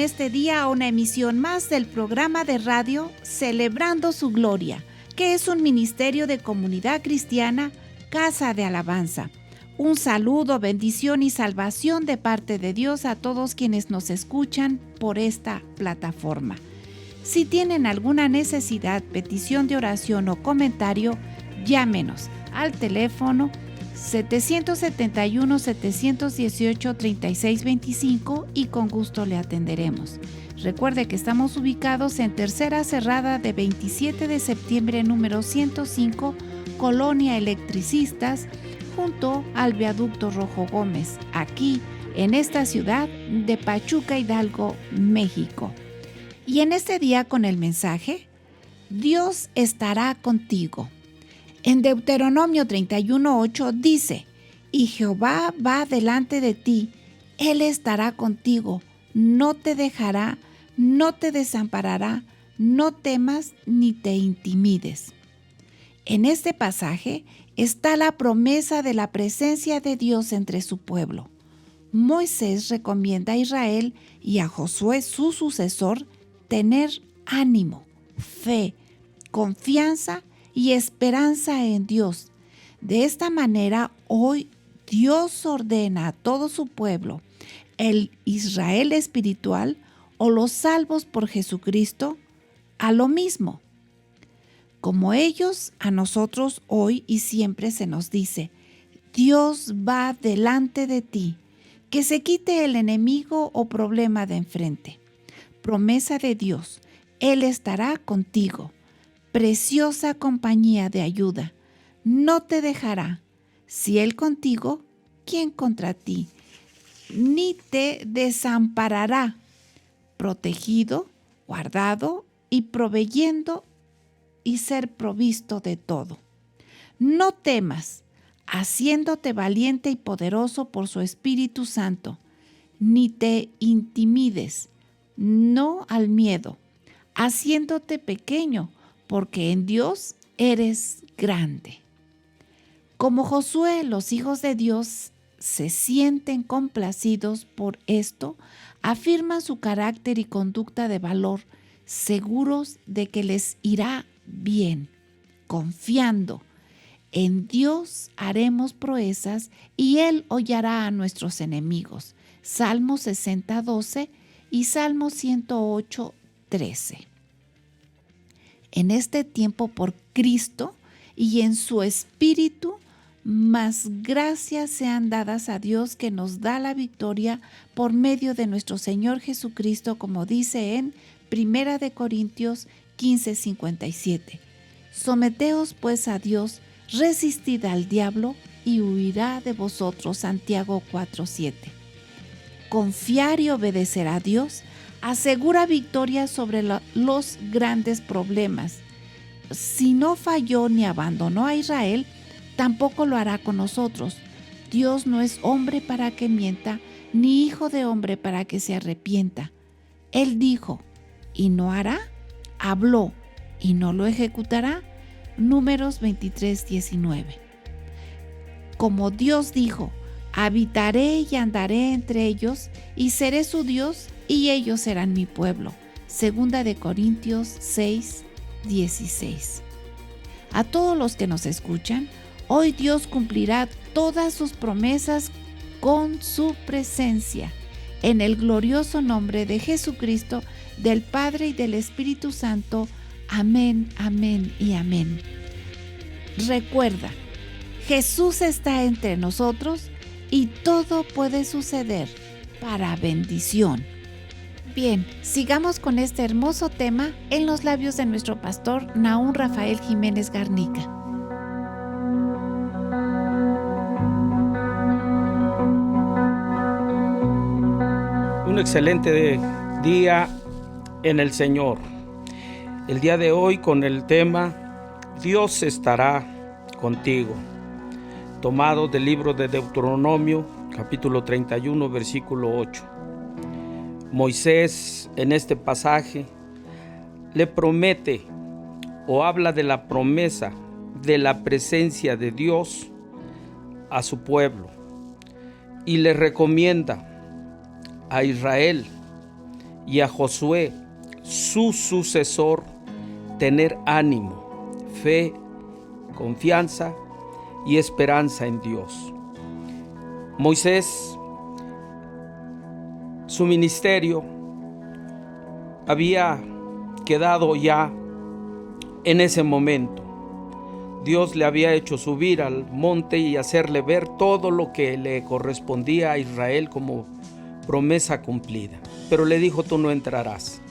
en este día a una emisión más del programa de radio Celebrando su Gloria, que es un ministerio de comunidad cristiana, Casa de Alabanza. Un saludo, bendición y salvación de parte de Dios a todos quienes nos escuchan por esta plataforma. Si tienen alguna necesidad, petición de oración o comentario, llámenos al teléfono 771-718-3625 y con gusto le atenderemos. Recuerde que estamos ubicados en Tercera Cerrada de 27 de septiembre número 105, Colonia Electricistas, junto al Viaducto Rojo Gómez, aquí en esta ciudad de Pachuca, Hidalgo, México. Y en este día con el mensaje, Dios estará contigo. En Deuteronomio 31:8 dice, y Jehová va delante de ti, Él estará contigo, no te dejará, no te desamparará, no temas ni te intimides. En este pasaje está la promesa de la presencia de Dios entre su pueblo. Moisés recomienda a Israel y a Josué, su sucesor, tener ánimo, fe, confianza y esperanza en Dios. De esta manera, hoy Dios ordena a todo su pueblo, el Israel espiritual o los salvos por Jesucristo, a lo mismo. Como ellos, a nosotros hoy y siempre se nos dice, Dios va delante de ti, que se quite el enemigo o problema de enfrente. Promesa de Dios, Él estará contigo. Preciosa compañía de ayuda, no te dejará. Si Él contigo, ¿quién contra ti? Ni te desamparará. Protegido, guardado y proveyendo y ser provisto de todo. No temas, haciéndote valiente y poderoso por su Espíritu Santo, ni te intimides, no al miedo, haciéndote pequeño, porque en Dios eres grande. Como Josué, los hijos de Dios se sienten complacidos por esto, afirman su carácter y conducta de valor, seguros de que les irá bien, confiando. En Dios haremos proezas y Él hollará a nuestros enemigos. Salmo 60:12 y Salmo 108:13. En este tiempo por Cristo y en su Espíritu, más gracias sean dadas a Dios que nos da la victoria por medio de nuestro Señor Jesucristo, como dice en 1 Corintios 15:57. Someteos pues a Dios, resistid al diablo y huirá de vosotros. Santiago 4:7. Confiar y obedecer a Dios asegura victoria sobre los grandes problemas. Si no falló ni abandonó a Israel, tampoco lo hará con nosotros. Dios no es hombre para que mienta, ni hijo de hombre para que se arrepienta. Él dijo, y no hará, habló, y no lo ejecutará. Números 23:19. Como Dios dijo, habitaré y andaré entre ellos, y seré su Dios, y ellos serán mi pueblo. 2 Corintios 6:16. A todos los que nos escuchan, hoy Dios cumplirá todas sus promesas con su presencia. En el glorioso nombre de Jesucristo, del Padre y del Espíritu Santo. Amén, amén y amén. Recuerda, Jesús está entre nosotros y todo puede suceder para bendición. Bien, sigamos con este hermoso tema en los labios de nuestro pastor Nahum Rafael Jiménez Garnica. Un excelente día en el Señor. El día de hoy con el tema Dios estará contigo, tomado del libro de Deuteronomio, capítulo 31, versículo 8. Moisés en este pasaje le promete o habla de la promesa de la presencia de Dios a su pueblo y le recomienda a Israel y a Josué, su sucesor, tener ánimo, fe, confianza y esperanza en Dios. Moisés, su ministerio había quedado ya en ese momento. Dios le había hecho subir al monte y hacerle ver todo lo que le correspondía a Israel como promesa cumplida. Pero le dijo: tú no entrarás.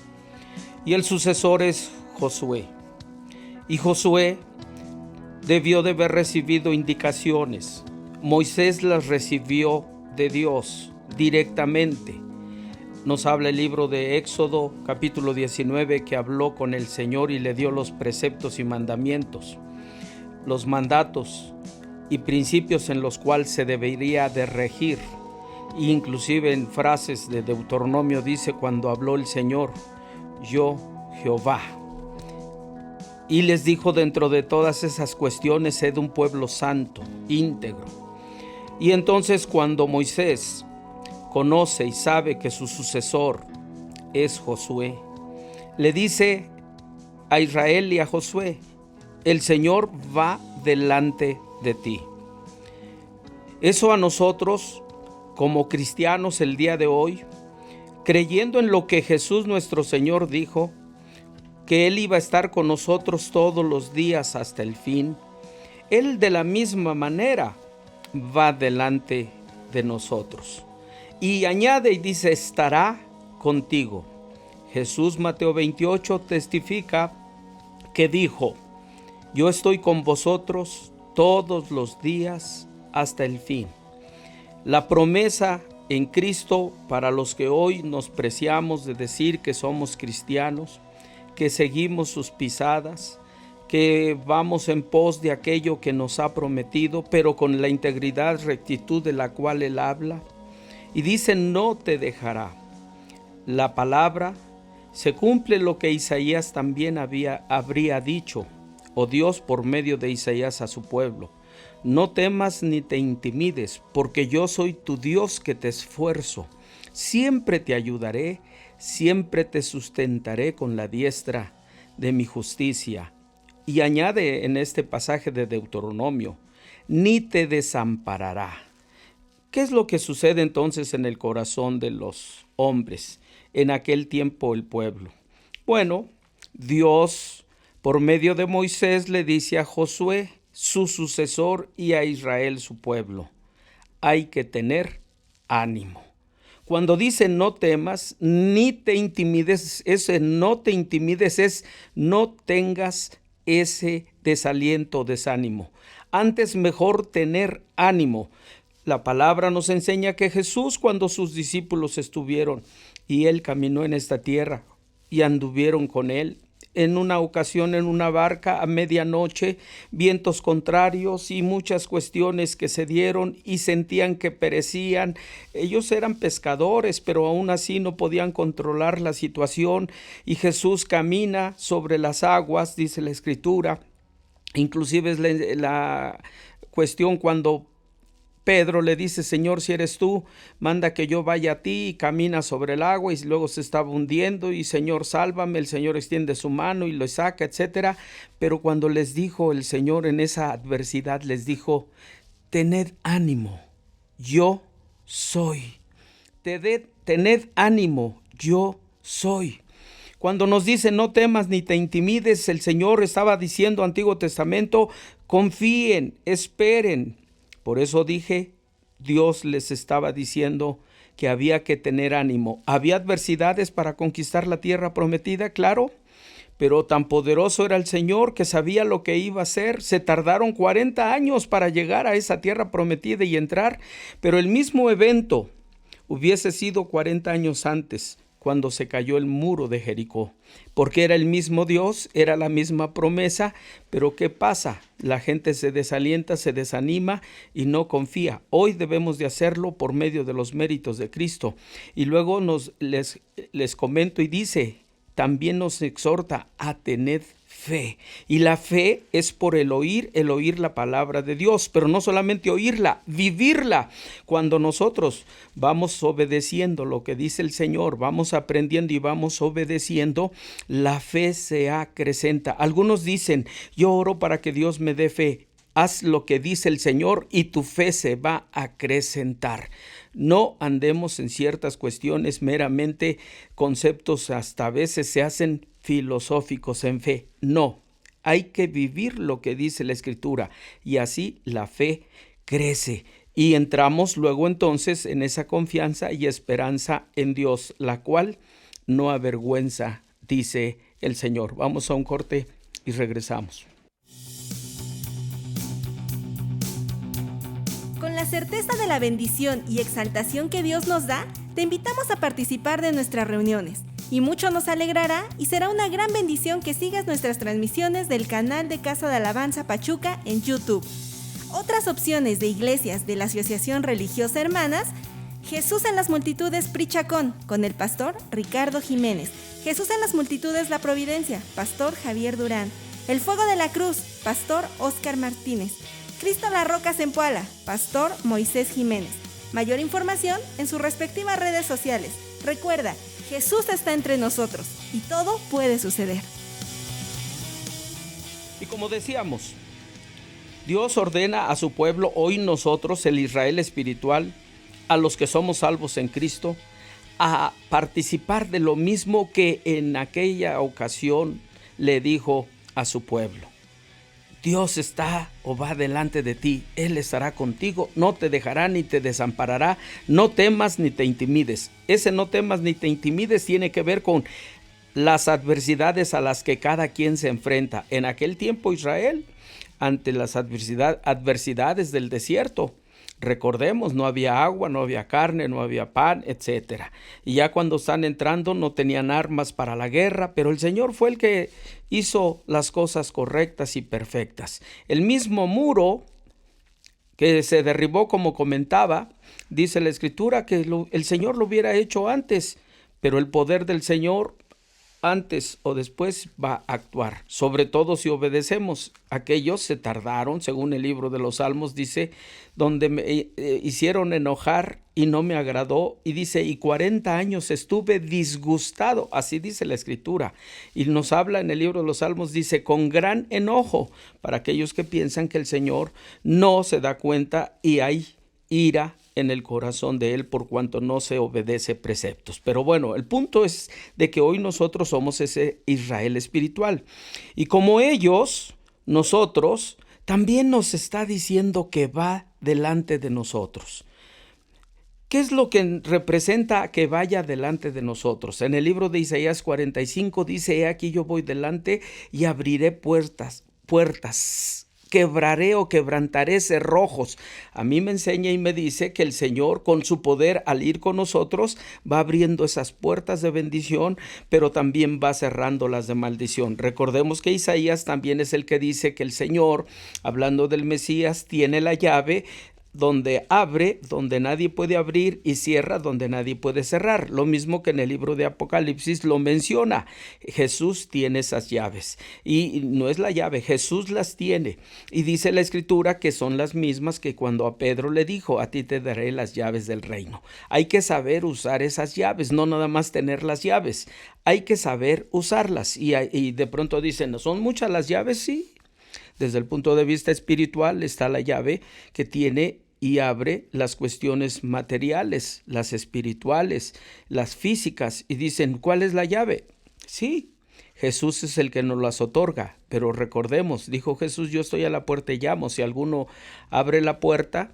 Y el sucesor es Josué. Y Josué debió de haber recibido indicaciones. Moisés las recibió de Dios directamente. Nos habla el libro de Éxodo, capítulo 19, que habló con el Señor y le dio los preceptos y mandamientos, los mandatos y principios en los cuales se debería de regir. Inclusive en frases de Deuteronomio dice cuando habló el Señor: yo, Jehová. Y les dijo dentro de todas esas cuestiones: sed un pueblo santo, íntegro. Y entonces cuando Moisés conoce y sabe que su sucesor es Josué, le dice a Israel y a Josué: el Señor va delante de ti. Eso a nosotros como cristianos el día de hoy, creyendo en lo que Jesús nuestro Señor dijo, que Él iba a estar con nosotros todos los días hasta el fin, Él de la misma manera va delante de nosotros. Y añade y dice: estará contigo. Jesús, Mateo 28, testifica que dijo: yo estoy con vosotros todos los días hasta el fin. La promesa en Cristo para los que hoy nos preciamos de decir que somos cristianos, que seguimos sus pisadas, que vamos en pos de aquello que nos ha prometido, pero con la integridad, rectitud de la cual Él habla. Y dice: no te dejará. La palabra se cumple lo que Isaías también habría dicho, o Dios por medio de Isaías a su pueblo: no temas ni te intimides, porque yo soy tu Dios que te esfuerzo. Siempre te ayudaré, siempre te sustentaré con la diestra de mi justicia. Y añade en este pasaje de Deuteronomio: ni te desamparará. ¿Qué es lo que sucede entonces en el corazón de los hombres, en aquel tiempo el pueblo? Bueno, Dios por medio de Moisés le dice a Josué, su sucesor, y a Israel, su pueblo: hay que tener ánimo. Cuando dice no temas, ni te intimides, ese no te intimides es no tengas ese desaliento o desánimo. Antes mejor tener ánimo. La palabra nos enseña que Jesús, cuando sus discípulos estuvieron y Él caminó en esta tierra y anduvieron con Él, en una ocasión en una barca a medianoche, vientos contrarios y muchas cuestiones que se dieron y sentían que perecían. Ellos eran pescadores, pero aún así no podían controlar la situación, y Jesús camina sobre las aguas, dice la Escritura. Inclusive es la cuestión cuando Pedro le dice: Señor, si eres tú, manda que yo vaya a ti, y camina sobre el agua, y luego se estaba hundiendo, y Señor, sálvame. El Señor extiende su mano y lo saca, etcétera. Pero cuando les dijo el Señor en esa adversidad, les dijo: tened ánimo, yo soy. Tened ánimo, yo soy. Cuando nos dice no temas ni te intimides, el Señor estaba diciendo, Antiguo Testamento, confíen, esperen. Por eso dije, Dios les estaba diciendo que había que tener ánimo. ¿Había adversidades para conquistar la tierra prometida? Claro, pero tan poderoso era el Señor que sabía lo que iba a hacer. Se tardaron 40 años para llegar a esa tierra prometida y entrar, pero el mismo evento hubiese sido 40 años antes, cuando se cayó el muro de Jericó, porque era el mismo Dios, era la misma promesa. Pero ¿qué pasa? La gente se desalienta, se desanima y no confía. Hoy debemos de hacerlo por medio de los méritos de Cristo. Y luego les comento y dice, también nos exhorta a tener fe. Y la fe es por el oír la palabra de Dios, pero no solamente oírla, vivirla. Cuando nosotros vamos obedeciendo lo que dice el Señor, vamos aprendiendo y vamos obedeciendo, la fe se acrecenta. Algunos dicen, yo oro para que Dios me dé fe. Haz lo que dice el Señor y tu fe se va a acrecentar. No andemos en ciertas cuestiones meramente conceptos, hasta a veces se hacen filosóficos en fe. No, hay que vivir lo que dice la Escritura y así la fe crece. Y entramos luego entonces en esa confianza y esperanza en Dios, la cual no avergüenza, dice el Señor. Vamos a un corte y regresamos. Con la certeza de la bendición y exaltación que Dios nos da, te invitamos a participar de nuestras reuniones. Y mucho nos alegrará y será una gran bendición que sigas nuestras transmisiones del canal de Casa de Alabanza Pachuca en YouTube. Otras opciones de iglesias de la Asociación Religiosa Hermanas: Jesús en las Multitudes Prichacón, con el pastor Ricardo Jiménez. Jesús en las Multitudes La Providencia, pastor Javier Durán. El Fuego de la Cruz, pastor Óscar Martínez. Cristo la Roca Zempoala, pastor Moisés Jiménez. Mayor información en sus respectivas redes sociales. Recuerda, Jesús está entre nosotros y todo puede suceder. Y como decíamos, Dios ordena a su pueblo, hoy nosotros, el Israel espiritual, a los que somos salvos en Cristo, a participar de lo mismo que en aquella ocasión le dijo a su pueblo. Dios está o va delante de ti, Él estará contigo, no te dejará ni te desamparará, no temas ni te intimides. Ese no temas ni te intimides tiene que ver con las adversidades a las que cada quien se enfrenta. En aquel tiempo Israel, ante las adversidades del desierto, recordemos, no había agua, no había carne, no había pan, etc. Y ya cuando están entrando no tenían armas para la guerra, pero el Señor fue el que hizo las cosas correctas y perfectas. El mismo muro que se derribó, como comentaba, dice la Escritura que el Señor lo hubiera hecho antes, pero el poder del Señor antes o después va a actuar, sobre todo si obedecemos. Aquellos se tardaron, según el libro de los Salmos dice, donde me hicieron enojar y no me agradó, y dice, y 40 años estuve disgustado, así dice la Escritura, y nos habla en el libro de los Salmos, dice, con gran enojo, para aquellos que piensan que el Señor no se da cuenta y hay ira en el corazón de Él por cuanto no se obedece preceptos. Pero bueno, el punto es de que hoy nosotros somos ese Israel espiritual. Y como ellos, nosotros, también nos está diciendo que va delante de nosotros. ¿Qué es lo que representa que vaya delante de nosotros? En el libro de Isaías 45 dice, he aquí yo voy delante y abriré puertas. Quebraré o quebrantaré cerrojos. A mí me enseña y me dice que el Señor con su poder al ir con nosotros va abriendo esas puertas de bendición, pero también va cerrando las de maldición. Recordemos que Isaías también es el que dice que el Señor, hablando del Mesías, tiene la llave donde abre, donde nadie puede abrir, y cierra donde nadie puede cerrar. Lo mismo que en el libro de Apocalipsis lo menciona. Jesús tiene esas llaves. Y no es la llave, Jesús las tiene. Y dice la Escritura que son las mismas que cuando a Pedro le dijo, a ti te daré las llaves del reino. Hay que saber usar esas llaves, no nada más tener las llaves. Hay que saber usarlas. Y de pronto dicen, ¿no son muchas las llaves? Sí. Desde el punto de vista espiritual está la llave que tiene y abre las cuestiones materiales, las espirituales, las físicas. Y dicen, ¿cuál es la llave? Sí, Jesús es el que nos las otorga. Pero recordemos, dijo Jesús, yo estoy a la puerta y llamo. Si alguno abre la puerta,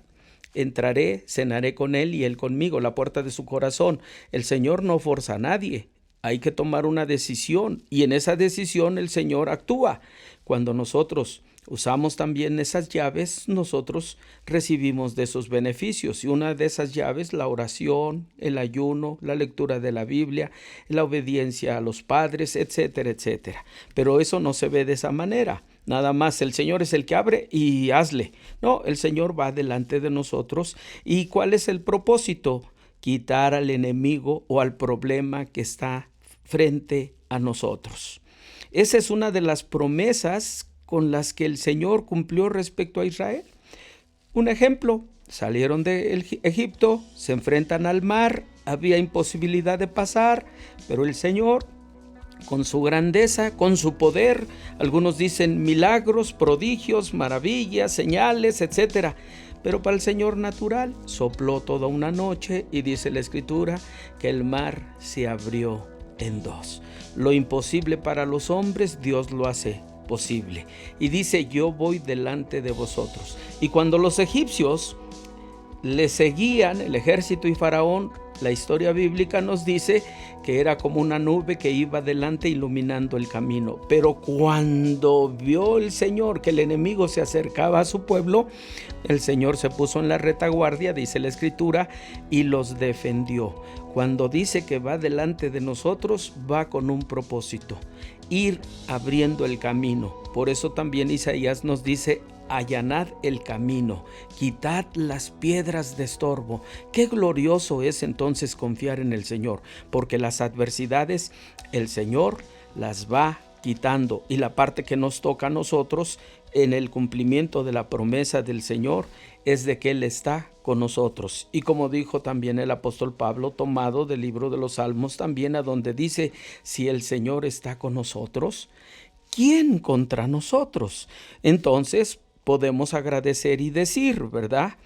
entraré, cenaré con él y él conmigo, la puerta de su corazón. El Señor no forza a nadie. Hay que tomar una decisión y en esa decisión el Señor actúa. Cuando nosotros usamos también esas llaves, nosotros recibimos de esos beneficios. Y una de esas llaves, la oración, el ayuno, la lectura de la Biblia, la obediencia a los padres, etcétera, etcétera. Pero eso no se ve de esa manera. Nada más el Señor es el que abre y hazle. No, el Señor va delante de nosotros. ¿Y cuál es el propósito? Quitar al enemigo o al problema que está frente a nosotros. Esa es una de las promesas con las que el Señor cumplió respecto a Israel. Un ejemplo, salieron de Egipto, se enfrentan al mar, había imposibilidad de pasar, pero el Señor, con su grandeza, con su poder, algunos dicen milagros, prodigios, maravillas, señales, etc. Pero para el Señor natural, sopló toda una noche y dice la Escritura que el mar se abrió en dos. Lo imposible para los hombres, Dios lo hace posible. Y dice, yo voy delante de vosotros. Y cuando los egipcios le seguían, el ejército y Faraón, la historia bíblica nos dice que era como una nube que iba delante iluminando el camino. Pero cuando vio el Señor que el enemigo se acercaba a su pueblo, el Señor se puso en la retaguardia, dice la Escritura, y los defendió. Cuando dice que va delante de nosotros, va con un propósito: ir abriendo el camino. Por eso también Isaías nos dice, allanad el camino, quitad las piedras de estorbo. Qué glorioso es entonces confiar en el Señor, porque las adversidades el Señor las va quitando, y la parte que nos toca a nosotros en el cumplimiento de la promesa del Señor es de que Él está con nosotros. Y como dijo también el apóstol Pablo, tomado del libro de los Salmos también, a donde dice, si el Señor está con nosotros, ¿quién contra nosotros? Entonces podemos agradecer y decir, ¿verdad?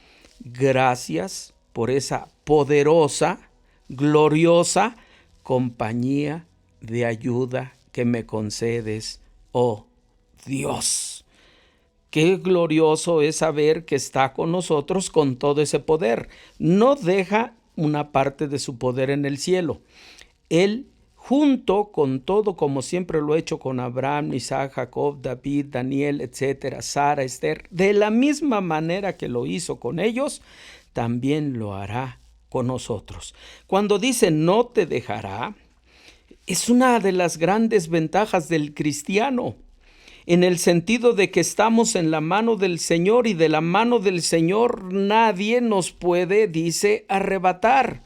Gracias por esa poderosa, gloriosa compañía de ayuda que me concedes, oh Dios. Qué glorioso es saber que está con nosotros con todo ese poder. No deja una parte de su poder en el cielo. Él, junto con todo, como siempre lo ha hecho con Abraham, Isaac, Jacob, David, Daniel, etcétera, Sara, Esther, de la misma manera que lo hizo con ellos, también lo hará con nosotros. Cuando dice no te dejará, es una de las grandes ventajas del cristiano, en el sentido de que estamos en la mano del Señor, y de la mano del Señor nadie nos puede, dice, arrebatar.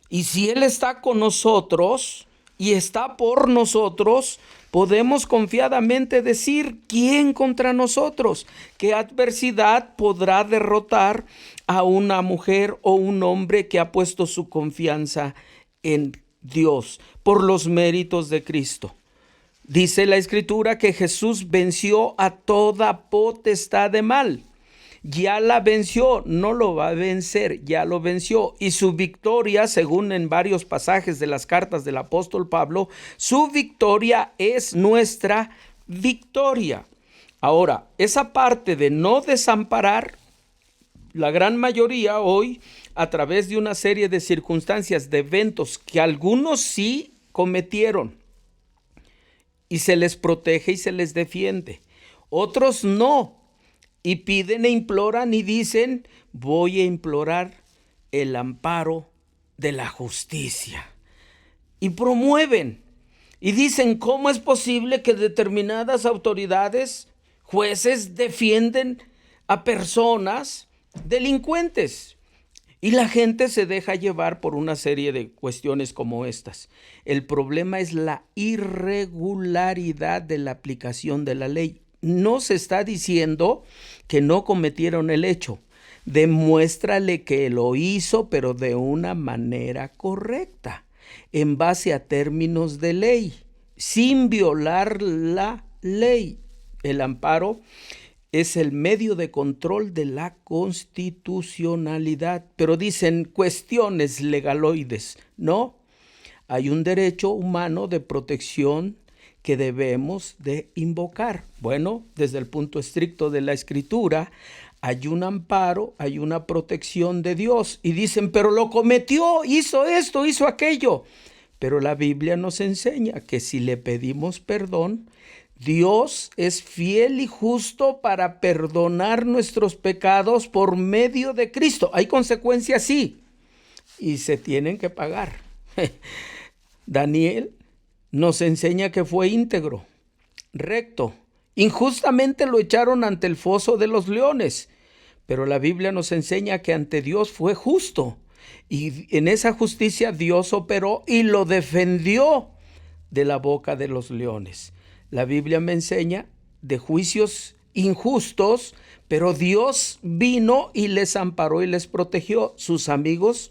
Y si Él está con nosotros y está por nosotros, podemos confiadamente decir, ¿quién contra nosotros? ¿Qué adversidad podrá derrotar a una mujer o un hombre que ha puesto su confianza en Dios por los méritos de Cristo? Dice la Escritura que Jesús venció a toda potestad de mal. Ya la venció, no lo va a vencer, ya lo venció. Y su victoria, según en varios pasajes de las cartas del apóstol Pablo, su victoria es nuestra victoria. Ahora, esa parte de no desamparar, la gran mayoría hoy, a través de una serie de circunstancias, de eventos que algunos sí cometieron, y se les protege y se les defiende. Otros no, y piden e imploran y dicen, voy a implorar el amparo de la justicia. Y promueven y dicen, ¿cómo es posible que determinadas autoridades, jueces, defienden a personas delincuentes? Y la gente se deja llevar por una serie de cuestiones como estas. El problema es la irregularidad de la aplicación de la ley. No se está diciendo que no cometieron el hecho. Demuéstrale que lo hizo, pero de una manera correcta, en base a términos de ley, sin violar la ley. El amparo es el medio de control de la constitucionalidad, pero dicen cuestiones legaloides. No, hay un derecho humano de protección que debemos de invocar. Bueno, desde el punto estricto de la Escritura, hay un amparo, hay una protección de Dios. Y dicen, pero lo cometió, hizo esto, hizo aquello. Pero la Biblia nos enseña que si le pedimos perdón, Dios es fiel y justo para perdonar nuestros pecados por medio de Cristo. Hay consecuencias, sí, y se tienen que pagar. Daniel nos enseña que fue íntegro, recto. Injustamente lo echaron ante el foso de los leones, pero la Biblia nos enseña que ante Dios fue justo. Y en esa justicia Dios operó y lo defendió de la boca de los leones. La Biblia me enseña de juicios injustos, pero Dios vino y les amparó y les protegió. Sus amigos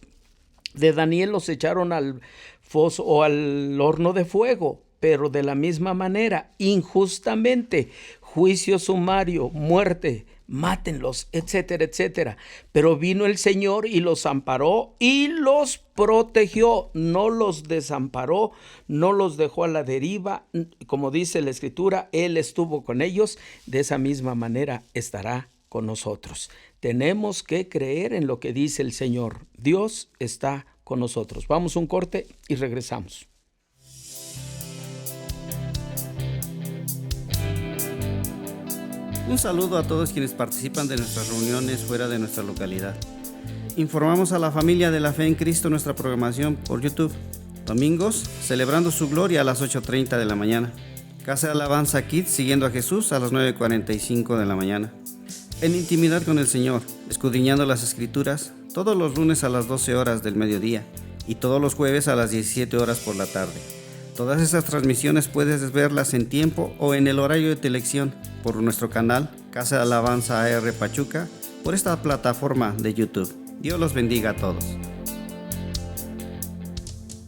de Daniel los echaron al foso o al horno de fuego, pero de la misma manera, injustamente, juicio sumario, muerte, mátenlos, etcétera, etcétera. Pero vino el Señor y los amparó y los protegió, no los desamparó, no los dejó a la deriva. Como dice la Escritura, Él estuvo con ellos, de esa misma manera estará con nosotros. Tenemos que creer en lo que dice el Señor. Dios está con nosotros. Vamos a un corte y regresamos. Un saludo a todos quienes participan de nuestras reuniones fuera de nuestra localidad. Informamos a la familia de la fe en Cristo nuestra programación por YouTube. Domingos, celebrando su gloria a las 8:30 de la mañana. Casa de Alabanza Kids, siguiendo a Jesús a las 9:45 de la mañana. En intimidad con el Señor, escudriñando las Escrituras, todos los lunes a las 12 horas del mediodía y todos los jueves a las 17 horas por la tarde. Todas esas transmisiones puedes verlas en tiempo o en el horario de tu elección por nuestro canal Casa de Alabanza AR Pachuca, por esta plataforma de YouTube. Dios los bendiga a todos.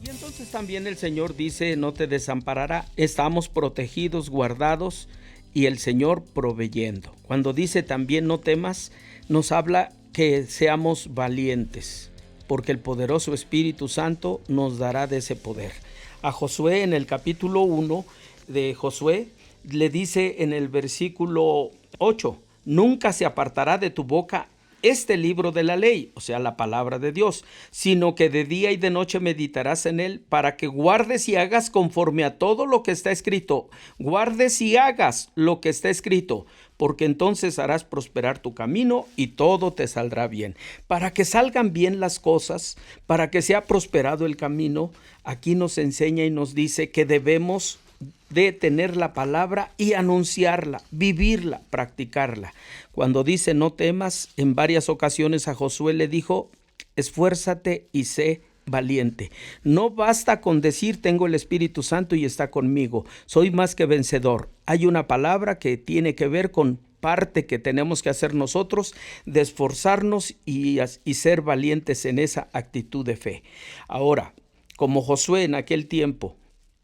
Y entonces también el Señor dice, no te desamparará. Estamos protegidos, guardados y el Señor proveyendo. Cuando dice también no temas, nos habla que seamos valientes, porque el poderoso Espíritu Santo nos dará de ese poder. A Josué, en el capítulo 1 de Josué, le dice en el versículo 8, nunca se apartará de tu boca este libro de la ley, o sea, la palabra de Dios, sino que de día y de noche meditarás en él, para que guardes y hagas conforme a todo lo que está escrito. Guardes y hagas lo que está escrito, porque entonces harás prosperar tu camino y todo te saldrá bien. Para que salgan bien las cosas, para que sea prosperado el camino, aquí nos enseña y nos dice que debemos de tener la palabra y anunciarla, vivirla, practicarla. Cuando dice no temas, en varias ocasiones a Josué le dijo, esfuérzate y sé valiente. No basta con decir tengo el Espíritu Santo y está conmigo, soy más que vencedor. Hay una palabra que tiene que ver con parte que tenemos que hacer nosotros, de esforzarnos y ser valientes en esa actitud de fe. Ahora, como Josué en aquel tiempo,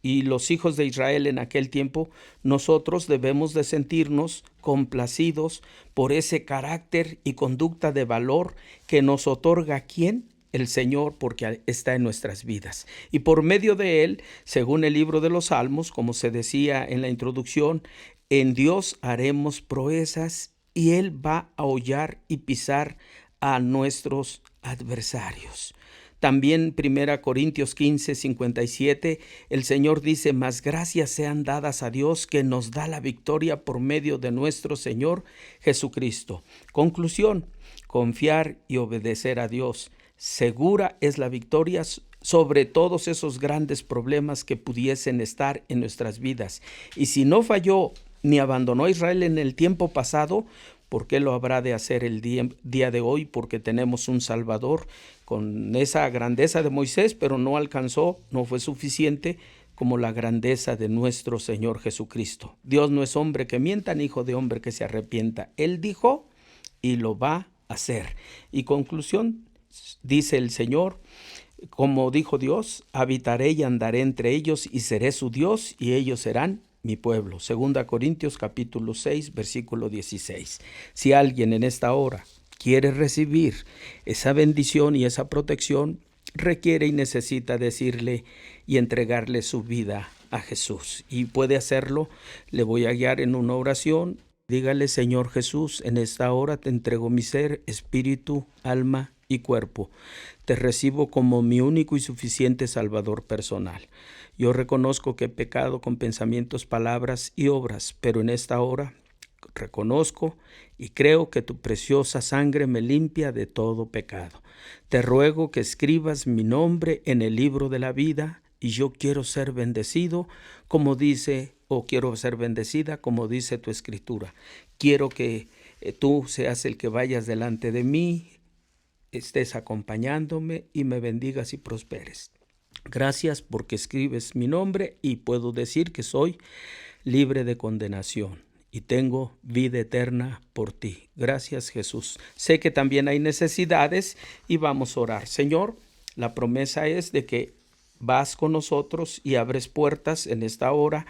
y los hijos de Israel en aquel tiempo, nosotros debemos de sentirnos complacidos por ese carácter y conducta de valor que nos otorga ¿quién? El Señor, porque está en nuestras vidas. Y por medio de Él, según el libro de los Salmos, como se decía en la introducción, en Dios haremos proezas y Él va a hollar y pisar a nuestros adversarios. También 1 Corintios 15, 57, el Señor dice, mas gracias sean dadas a Dios que nos da la victoria por medio de nuestro Señor Jesucristo. Conclusión, confiar y obedecer a Dios. Segura es la victoria sobre todos esos grandes problemas que pudiesen estar en nuestras vidas. Y si no falló ni abandonó a Israel en el tiempo pasado, ¿por qué lo habrá de hacer el día de hoy? Porque tenemos un Salvador con esa grandeza de Moisés, pero no alcanzó, no fue suficiente como la grandeza de nuestro Señor Jesucristo. Dios no es hombre que mienta, ni hijo de hombre que se arrepienta. Él dijo y lo va a hacer. Y conclusión, dice el Señor, como dijo Dios, habitaré y andaré entre ellos y seré su Dios y ellos serán mi pueblo. 2 Corintios capítulo 6, versículo 16. Si alguien en esta hora quiere recibir esa bendición y esa protección, requiere y necesita decirle y entregarle su vida a Jesús. Y puede hacerlo, le voy a guiar en una oración. Dígale, Señor Jesús, en esta hora te entrego mi ser, espíritu, alma y cuerpo. Te recibo como mi único y suficiente Salvador personal. Yo reconozco que he pecado con pensamientos, palabras y obras, pero en esta hora reconozco y creo que tu preciosa sangre me limpia de todo pecado. Te ruego que escribas mi nombre en el libro de la vida y yo quiero ser bendecido como dice, o quiero ser bendecida como dice tu escritura. Quiero que tú seas el que vayas delante de mí, estés acompañándome y me bendigas y prosperes. Gracias porque escribes mi nombre y puedo decir que soy libre de condenación y tengo vida eterna por ti. Gracias, Jesús. Sé que también hay necesidades y vamos a orar. Señor, la promesa es de que vas con nosotros y abres puertas en esta hora.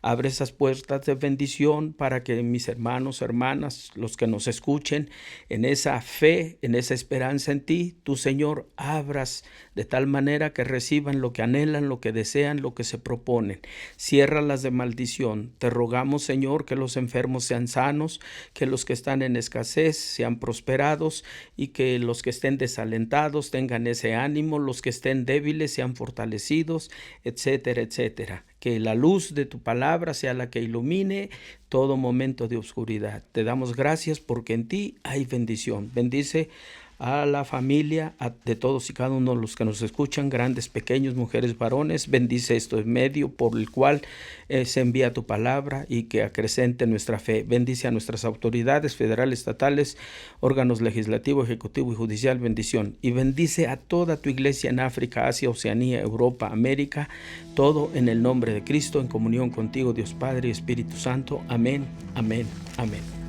Abre esas puertas de bendición para que mis hermanos, hermanas, los que nos escuchen, en esa fe, en esa esperanza en ti, tú, Señor, abras de tal manera que reciban lo que anhelan, lo que desean, lo que se proponen. Ciérralas de maldición. Te rogamos, Señor, que los enfermos sean sanos, que los que están en escasez sean prosperados y que los que estén desalentados tengan ese ánimo, los que estén débiles sean fortalecidos, etcétera, etcétera. Que la luz de tu palabra sea la que ilumine todo momento de oscuridad. Te damos gracias porque en ti hay bendición. Bendice a la familia, de todos y cada uno de los que nos escuchan, grandes, pequeños, mujeres, varones. Bendice este medio por el cual se envía tu palabra y que acrecente nuestra fe. Bendice a nuestras autoridades federales, estatales, órganos legislativo, ejecutivo y judicial. Bendición. Y bendice a toda tu iglesia en África, Asia, Oceanía, Europa, América. Todo en el nombre de Cristo, en comunión contigo, Dios Padre y Espíritu Santo. Amén, amén, amén.